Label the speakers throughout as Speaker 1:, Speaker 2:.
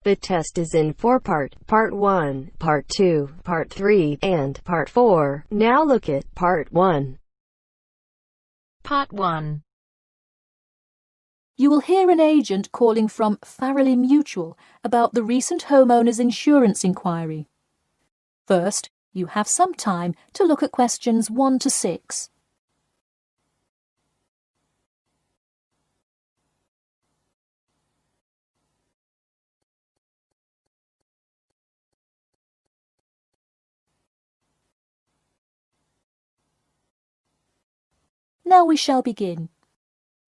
Speaker 1: The test is in 4 parts: Part 1, Part 2, Part 3, and Part 4. Now look at Part 1.
Speaker 2: Part 1.
Speaker 3: You will hear an agent calling from Farrelly Mutual about the recent homeowner's insurance inquiry. First, you have some time to look at questions 1 to 6. Now we shall begin.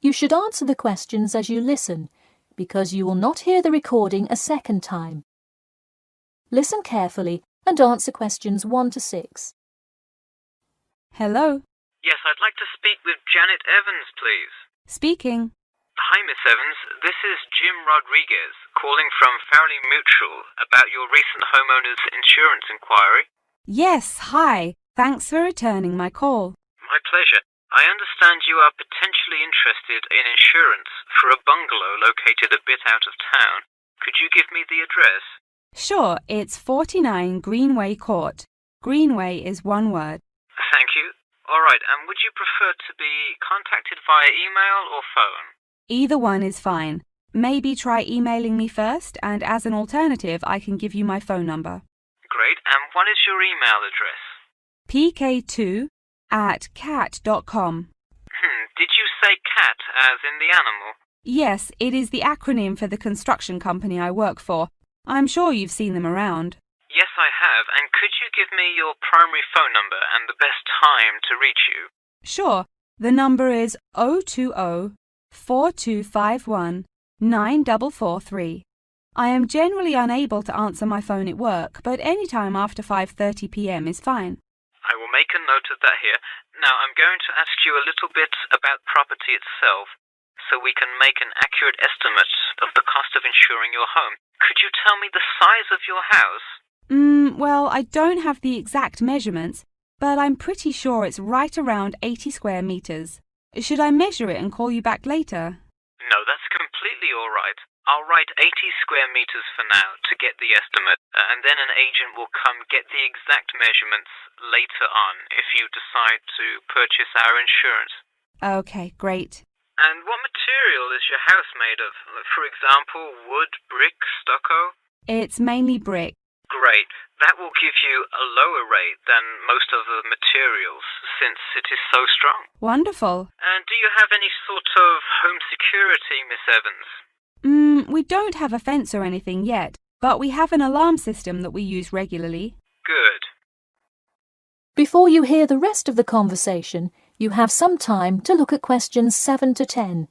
Speaker 3: You should answer the questions as you listen, because you will not hear the recording a second time. Listen carefully and answer questions 1 to 6.
Speaker 4: Hello.
Speaker 5: Yes, I'd like to speak with Janet Evans, please.
Speaker 4: Speaking.
Speaker 5: Hi, Miss Evans. This is Jim Rodriguez, calling from Farrelly Mutual about your recent homeowner's insurance inquiry.
Speaker 4: Yes, hi. Thanks for returning my call.
Speaker 5: My pleasure. I understand you are potentially interested in insurance for a bungalow located a bit out of town. Could you give me the address?
Speaker 4: Sure, it's 49 Greenway Court. Greenway is one word.
Speaker 5: Thank you. All right, and would you prefer to be contacted via email or phone?
Speaker 4: Either one is fine. Maybe try emailing me first, and as an alternative, I can give you my phone number.
Speaker 5: Great, and what is your email address?
Speaker 4: pk2@cat.com.
Speaker 5: Did you say cat as in the animal?
Speaker 4: Yes, it is the acronym for the construction company I work for. I'm sure you've seen them around.
Speaker 5: Yes, I have, and could you give me your primary phone number and the best time to reach you?
Speaker 4: Sure, the number is 020-4251-9443. I am generally unable to answer my phone at work, but any time after 5:30 p.m. is fine.
Speaker 5: I will make a note of that here. Now, I'm going to ask you a little bit about property itself, so we can make an accurate estimate of the cost of insuring your home. Could you tell me the size of your house?
Speaker 4: Well, I don't have the exact measurements, but I'm pretty sure it's right around 80 square meters. Should I measure it and call you back later?
Speaker 5: No, that's completely all right. I'll write 80 square meters for now to get the estimate, and then an agent will come get the exact measurements later on if you decide to purchase our insurance.
Speaker 4: Okay, great.
Speaker 5: And what material is your house made of? For example, wood, brick, stucco?
Speaker 4: It's mainly brick.
Speaker 5: Great. That will give you a lower rate than most of the materials, since it is so strong.
Speaker 4: Wonderful.
Speaker 5: And do you have any sort of home security, Miss Evans?
Speaker 4: We don't have a fence or anything yet, but we have an alarm system that we use regularly.
Speaker 5: Good.
Speaker 3: Before you hear the rest of the conversation, you have some time to look at questions 7 to 10.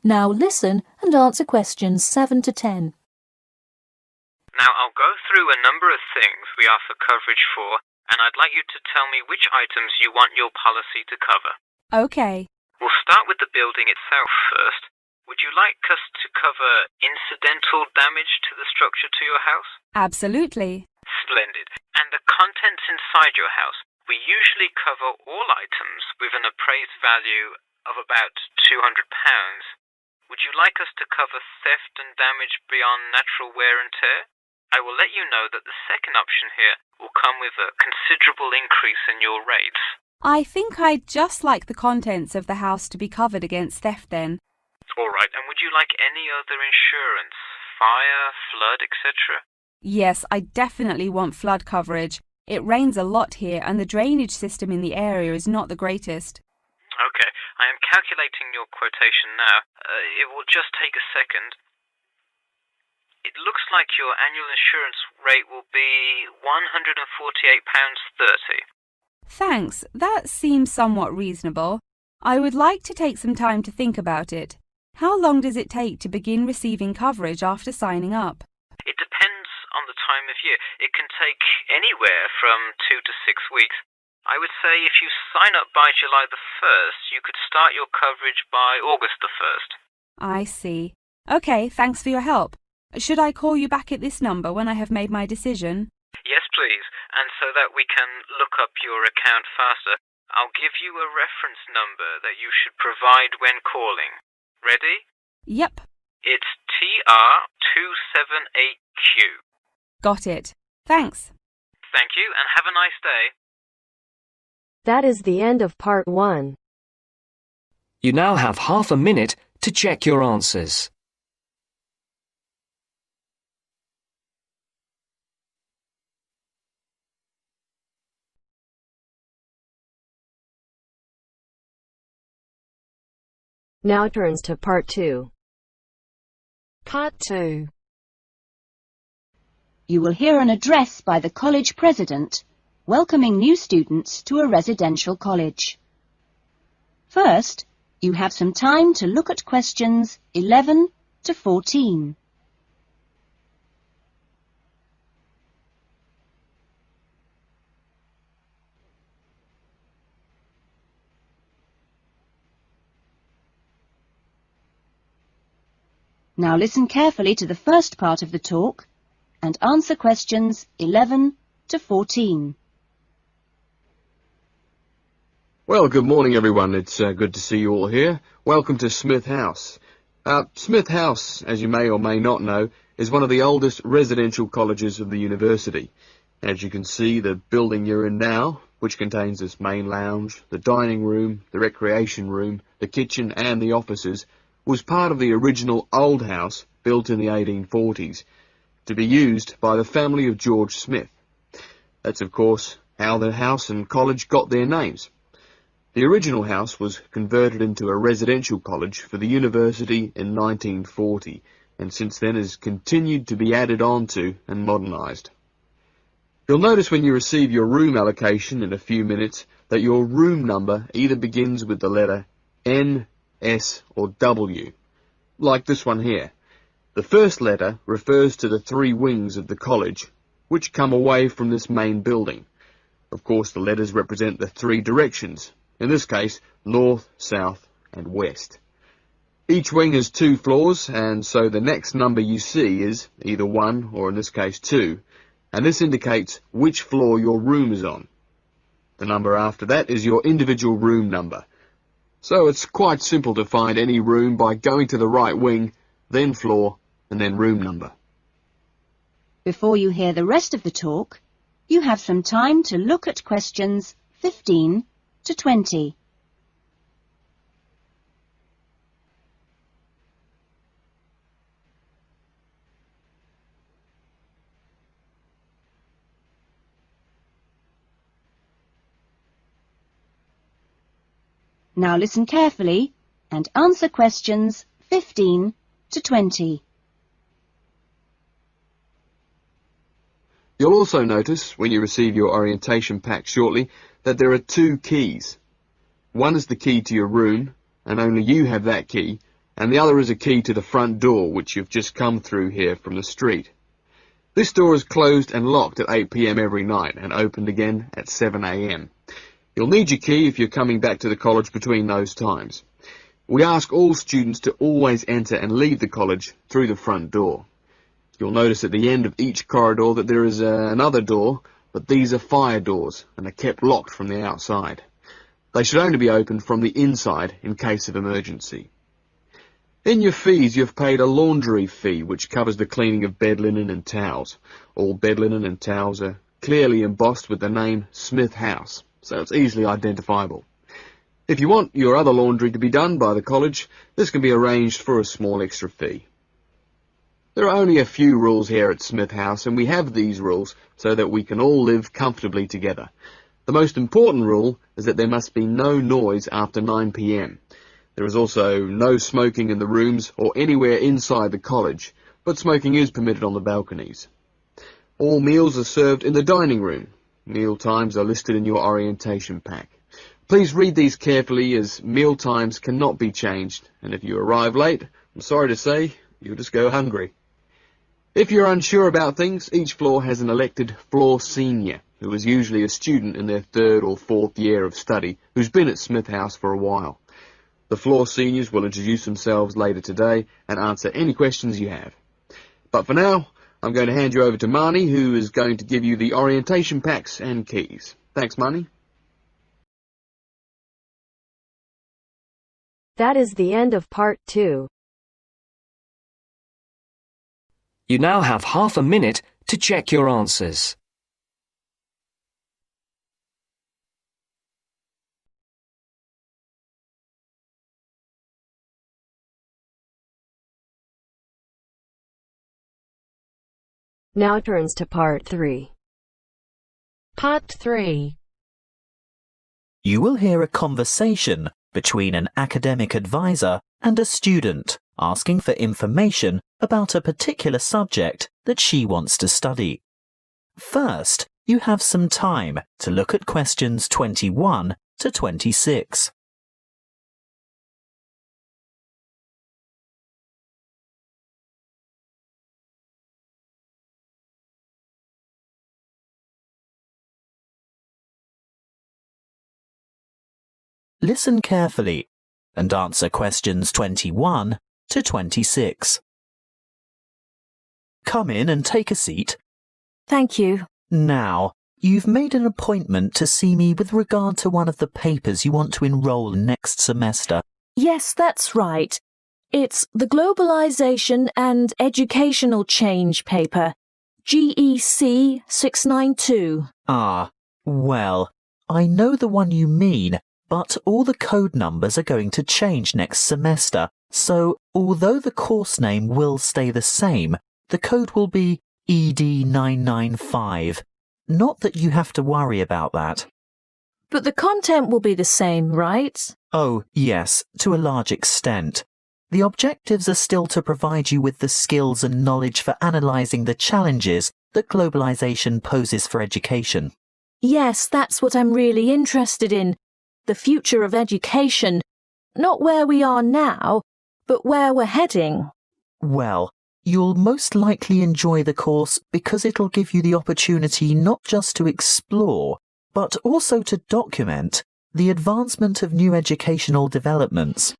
Speaker 3: Now listen and answer questions 7 to 10.
Speaker 5: Now, I'll go through a number of things we offer coverage for, and I'd like you to tell me which items you want your policy to cover.
Speaker 4: Okay.
Speaker 5: We'll start with the building itself first. Would you like us to cover incidental damage to the structure to your house?
Speaker 4: Absolutely.
Speaker 5: Splendid. And the contents inside your house? We usually cover all items with an appraised value of about £200. Would you like us to cover theft and damage beyond natural wear and tear? I will let you know that the second option here will come with a considerable increase in your rates.
Speaker 4: I think I'd just like the contents of the house to be covered against theft then.
Speaker 5: All right, and would you like any other insurance? Fire, flood, etc.?
Speaker 4: Yes, I definitely want flood coverage. It rains a lot here and the drainage system in the area is not the greatest.
Speaker 5: Okay, I am calculating your quotation now. It will just take a second. It looks like your annual insurance rate will be £148.30.
Speaker 4: Thanks, that seems somewhat reasonable. I would like to take some time to think about it. How long does it take to begin receiving coverage after signing up?
Speaker 5: It depends on the time of year. It can take anywhere from 2 to 6 weeks. I would say if you sign up by July the 1st, you could start your coverage by August the 1st.
Speaker 4: I see. Okay, thanks for your help. Should I call you back at this number when I have made my decision?
Speaker 5: Yes, please, and so that we can look up your account faster, I'll give you a reference number that you should provide when calling. Ready?
Speaker 4: Yep.
Speaker 5: It's TR278Q.
Speaker 4: Got it. Thanks.
Speaker 5: Thank you, and have a nice day.
Speaker 1: That is the end of part 1.
Speaker 6: You now have half a minute to check your answers.
Speaker 1: Now turns to part 2.
Speaker 2: Part 2.
Speaker 7: You will hear an address by the college president welcoming new students to a residential college. First, you have some time to look at questions 11 to 14. Now listen carefully to the first part of the talk and answer questions 11 to 14.
Speaker 8: Well, good morning, everyone. It's good to see you all here. Welcome to Smith House. Smith House, as you may or may not know, is one of the oldest residential colleges of the university. As you can see, the building you're in now, which contains this main lounge, the dining room, the recreation room, the kitchen and the offices, was part of the original old house built in the 1840s to be used by the family of George Smith. That's, of course, how the house and college got their names. The original house was converted into a residential college for the university in 1940, and since then has continued to be added on to and modernised. You'll notice when you receive your room allocation in a few minutes that your room number either begins with the letter N, S or W, like this one here. The first letter refers to the 3 wings of the college, which come away from this main building. Of course, the letters represent the 3 directions, in this case, north, south and west. Each wing has 2 floors, and so the next number you see is either 1 or in this case 2, and this indicates which floor your room is on. The number after that is your individual room number. So it's quite simple to find any room by going to the right wing, then floor, and then room number.
Speaker 7: Before you hear the rest of the talk, you have some time to look at questions 15 to 20. Now listen carefully and answer questions 15 to 20.
Speaker 8: You'll also notice, when you receive your orientation pack shortly, that there are 2 keys. One is the key to your room, and only you have that key, and the other is a key to the front door, which you've just come through here from the street. This door is closed and locked at 8 p.m. every night, and opened again at 7 a.m. You'll need your key if you're coming back to the college between those times. We ask all students to always enter and leave the college through the front door. You'll notice at the end of each corridor that there is another door, but these are fire doors and are kept locked from the outside. They should only be opened from the inside in case of emergency. In your fees, you've paid a laundry fee, which covers the cleaning of bed linen and towels. All bed linen and towels are clearly embossed with the name Smith House, so it's easily identifiable. If you want your other laundry to be done by the college, this can be arranged for a small extra fee. There are only a few rules here at Smith House, and we have these rules so that we can all live comfortably together. The most important rule is that there must be no noise after 9 p.m. There is also no smoking in the rooms or anywhere inside the college, but smoking is permitted on the balconies. All meals are served in the dining room. Meal times are listed in your orientation pack. Please read these carefully, as meal times cannot be changed, and if you arrive late, I'm sorry to say, you'll just go hungry. If you're unsure about things, each floor has an elected floor senior, who is usually a student in their 3rd or 4th year of study, who's been at Smith House for a while. The floor seniors will introduce themselves later today and answer any questions you have. But for now, I'm going to hand you over to Marnie, who is going to give you the orientation packs and keys. Thanks, Marnie.
Speaker 1: That is the end of part 2.
Speaker 6: You now have half a minute to check your answers.
Speaker 1: Now turns to part 3.
Speaker 2: Part 3.
Speaker 9: You will hear a conversation between an academic advisor and a student asking for information about a particular subject that she wants to study. First, you have some time to look at questions 21 to 26. Listen carefully and answer questions 21 to 26. Come in and take a seat.
Speaker 3: Thank you.
Speaker 9: Now, you've made an appointment to see me with regard to one of the papers you want to enrol in next semester.
Speaker 3: Yes, that's right. It's the Globalization and Educational Change paper, GEC 692.
Speaker 9: Ah, well, I know the one you mean, but all the code numbers are going to change next semester, so although the course name will stay the same, the code will be ED995. Not that you have to worry about that.
Speaker 3: But the content will be the same, right?
Speaker 9: Oh, yes, to a large extent. The objectives are still to provide you with the skills and knowledge for analysing the challenges that globalisation poses for education.
Speaker 3: Yes, that's what I'm really interested in. The future of education. Not where we are now, but where we're heading.
Speaker 9: Well, you'll most likely enjoy the course because it'll give you the opportunity not just to explore, but also to document the advancement of new educational developments.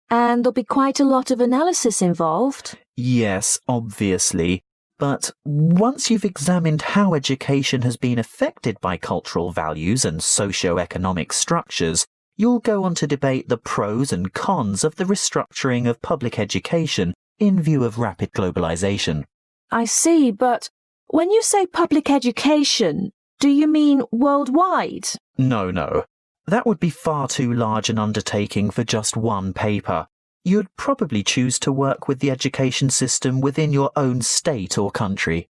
Speaker 3: And there'll be quite a lot of analysis involved.
Speaker 9: Yes, obviously. But once you've examined how education has been affected by cultural values and socio-economic structures, you'll go on to debate the pros and cons of the restructuring of public education in view of rapid globalization.
Speaker 3: I see, but when you say public education, do you mean worldwide?
Speaker 9: No. That would be far too large an undertaking for just one paper. You'd probably choose to work with the education system within your own state or country.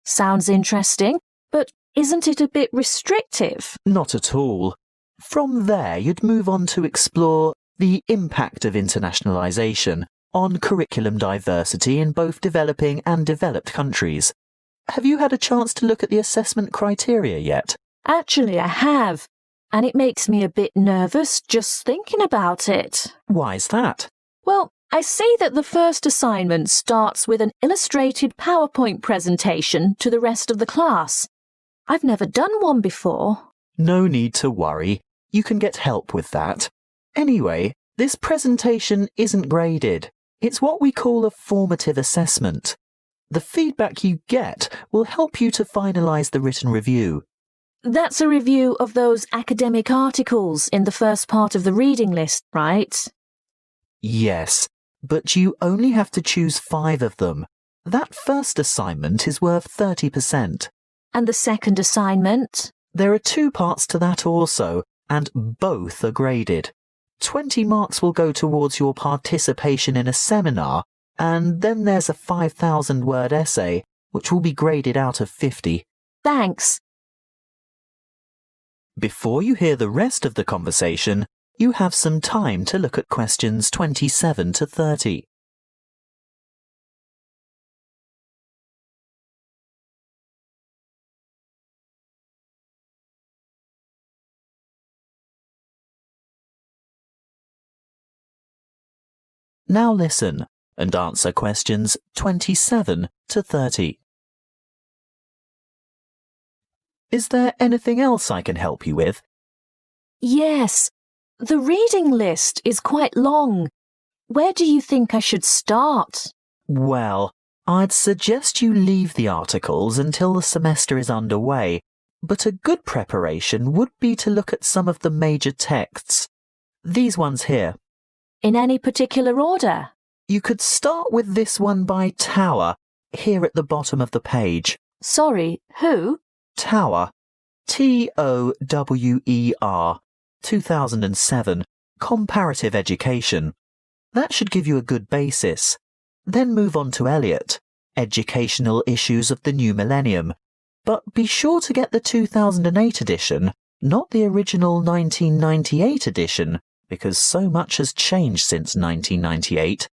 Speaker 3: Sounds interesting, but isn't it a bit restrictive?
Speaker 9: Not at all. From there, you'd move on to explore the impact of internationalization on curriculum diversity in both developing and developed countries. Have you had a chance to look at the assessment criteria yet?
Speaker 3: Actually, I have, and it makes me a bit nervous just thinking about it.
Speaker 9: Why's that?
Speaker 3: Well, I see that the first assignment starts with an illustrated PowerPoint presentation to the rest of the class. I've never done one before.
Speaker 9: No need to worry. You can get help with that. Anyway, this presentation isn't graded. It's what we call a formative assessment. The feedback you get will help you to finalise the written review.
Speaker 3: That's a review of those academic articles in the first part of the reading list, right?
Speaker 9: Yes, but you only have to choose 5 of them. That first assignment is worth 30%.
Speaker 3: And the second assignment?
Speaker 9: There are 2 parts to that also, and both are graded. 20 marks will go towards your participation in a seminar, and then there's a 5,000-word essay, which will be graded out of 50.
Speaker 3: Thanks.
Speaker 9: Before you hear the rest of the conversation, you have some time to look at questions 27 to 30. Now listen and answer questions 27 to 30. Is there anything else I can help you with?
Speaker 3: Yes. The reading list is quite long. Where do you think I should start?
Speaker 9: Well, I'd suggest you leave the articles until the semester is underway, but a good preparation would be to look at some of the major texts. These ones here.
Speaker 3: In any particular order?
Speaker 9: You could start with this one by Tower, here at the bottom of the page.
Speaker 3: Sorry, who?
Speaker 9: Tower. Tower. 2007. Comparative Education. That should give you a good basis. Then move on to Eliot. Educational Issues of the New Millennium. But be sure to get the 2008 edition, not the original 1998 edition, because so much has changed since 1998.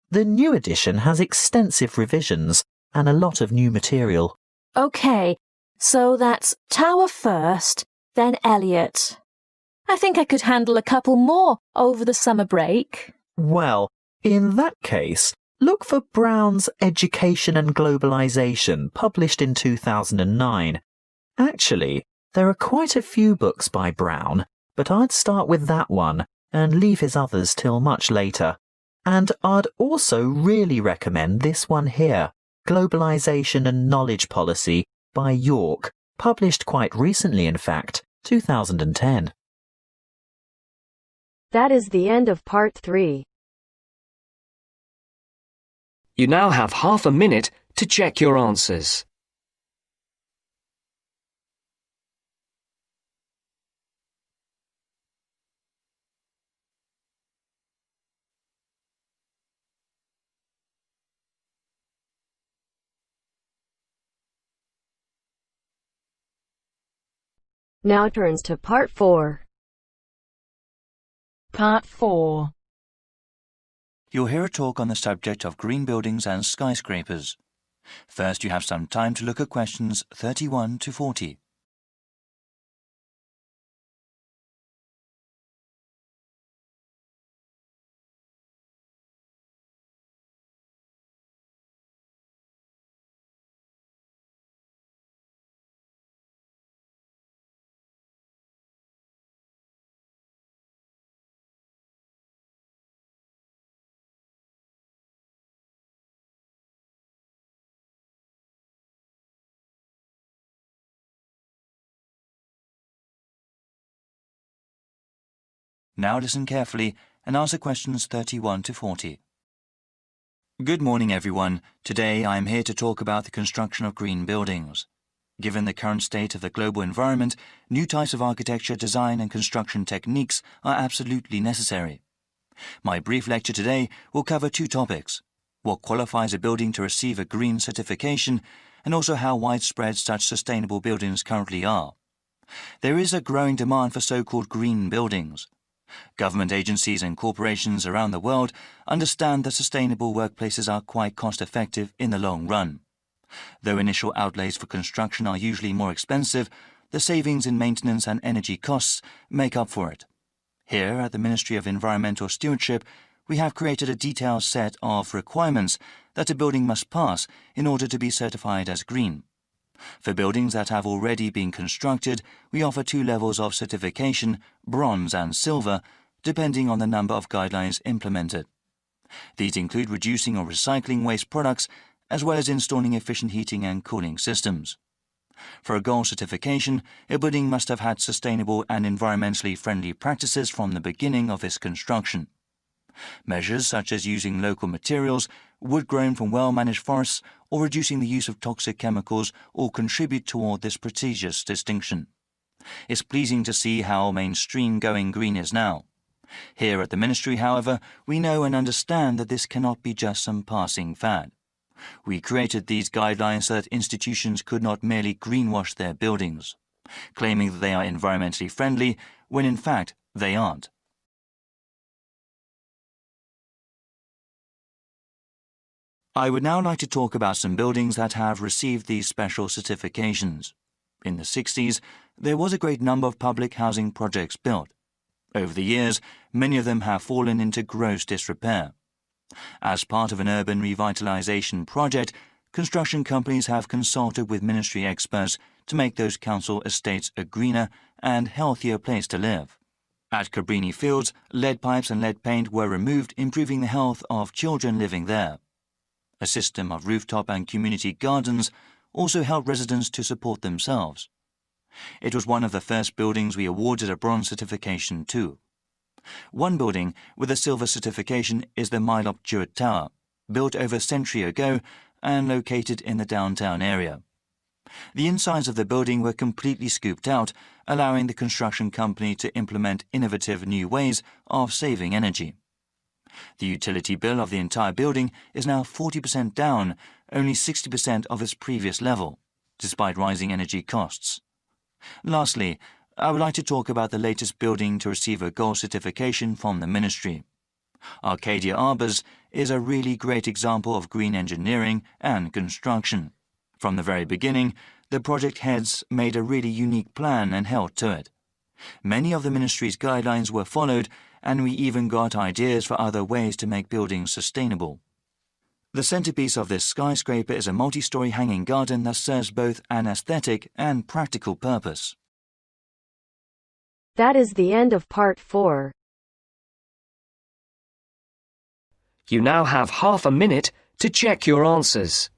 Speaker 9: The new edition has extensive revisions and a lot of new material.
Speaker 3: OK, so that's Tower first, then Eliot. I think I could handle a couple more over the summer break.
Speaker 9: Well, in that case, look for Brown's Education and Globalization, published in 2009. Actually, there are quite a few books by Brown, but I'd start with that one and leave his others till much later. And I'd also really recommend this one here, Globalization and Knowledge Policy by York, published quite recently, in fact, 2010.
Speaker 1: That is the end of part 3.
Speaker 6: You now have half a minute to check your answers.
Speaker 1: Now turns to part 4.
Speaker 2: Part 4.
Speaker 10: You'll hear a talk on the subject of green buildings and skyscrapers. First, you have some time to look at questions 31 to 40. Now listen carefully and answer questions 31 to 40. Good morning, everyone. Today I am here to talk about the construction of green buildings. Given the current state of the global environment, new types of architecture, design and construction techniques are absolutely necessary. My brief lecture today will cover two topics: what qualifies a building to receive a green certification, and also how widespread such sustainable buildings currently are. There is a growing demand for so-called green buildings. Government agencies and corporations around the world understand that sustainable workplaces are quite cost-effective in the long run. Though initial outlays for construction are usually more expensive, the savings in maintenance and energy costs make up for it. Here at the Ministry of Environmental Stewardship, we have created a detailed set of requirements that a building must pass in order to be certified as green. For buildings that have already been constructed, we offer two levels of certification, bronze and silver, depending on the number of guidelines implemented. These include reducing or recycling waste products, as well as installing efficient heating and cooling systems. For a gold certification, a building must have had sustainable and environmentally friendly practices from the beginning of its construction. Measures such as using local materials, wood grown from well-managed forests, or reducing the use of toxic chemicals all contribute toward this prestigious distinction. It's pleasing to see how mainstream going green is now. Here at the Ministry, however, we know and understand that this cannot be just some passing fad. We created these guidelines so that institutions could not merely greenwash their buildings, claiming that they are environmentally friendly when in fact they aren't. I would now like to talk about some buildings that have received these special certifications. In the 60s, there was a great number of public housing projects built. Over the years, many of them have fallen into gross disrepair. As part of an urban revitalization project, construction companies have consulted with ministry experts to make those council estates a greener and healthier place to live. At Cabrini Fields, lead pipes and lead paint were removed, improving the health of children living there. a system of rooftop and community gardens, also helped residents to support themselves. It was one of the first buildings we awarded a bronze certification to. One building with a silver certification is the Ielts Turret Tower, built over a century ago and located in the downtown area. The insides of the building were completely scooped out, allowing the construction company to implement innovative new ways of saving energy. The utility bill of the entire building is now 40% down, only 60% of its previous level, despite rising energy costs. Lastly, I would like to talk about the latest building to receive a gold certification from the Ministry. Arcadia Arbours is a really great example of green engineering and construction. From the very beginning, the project heads made a really unique plan and held to it. Many of the Ministry's guidelines were followed, and we even got ideas for other ways to make buildings sustainable. The centerpiece of this skyscraper is a multi-story hanging garden that serves both an aesthetic and practical purpose.
Speaker 1: That is the end of part 4.
Speaker 6: You now have half a minute to check your answers.